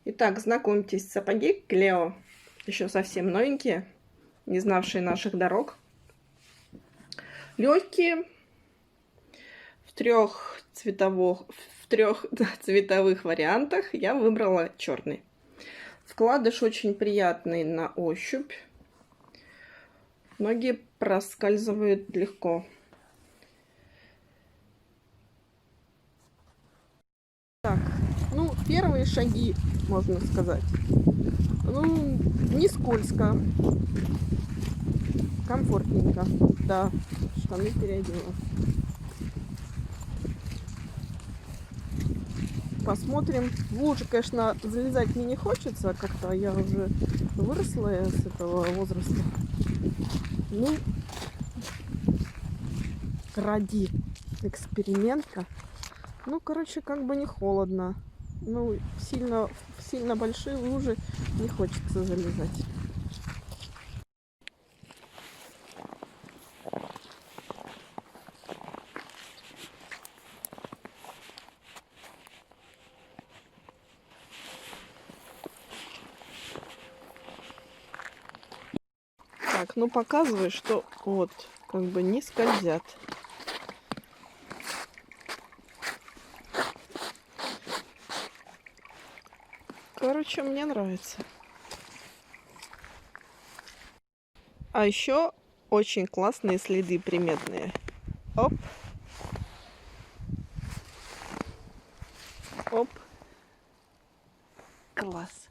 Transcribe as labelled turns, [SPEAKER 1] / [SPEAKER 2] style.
[SPEAKER 1] Итак, знакомьтесь, сапоги Клео. Еще совсем новенькие, не знавшие наших дорог. Легкие, в трех цветовых вариантах. Я выбрала черный. Вкладыш очень приятный на ощупь. Ноги проскальзывают легко. Так, ну, первые шаги, можно сказать. Ну, не скользко. Комфортненько. Да, штаны переодела. Посмотрим. В лужи, конечно, залезать мне не хочется. Как-то я уже выросла с этого возраста. Ну, ради эксперимента. Ну, короче, как бы не холодно. Ну, сильно большие лужи не хочется залезать. Так, ну показываю, что вот, как бы не скользят. Короче, мне нравится. А еще очень классные следы приметные. Оп. Оп. Класс.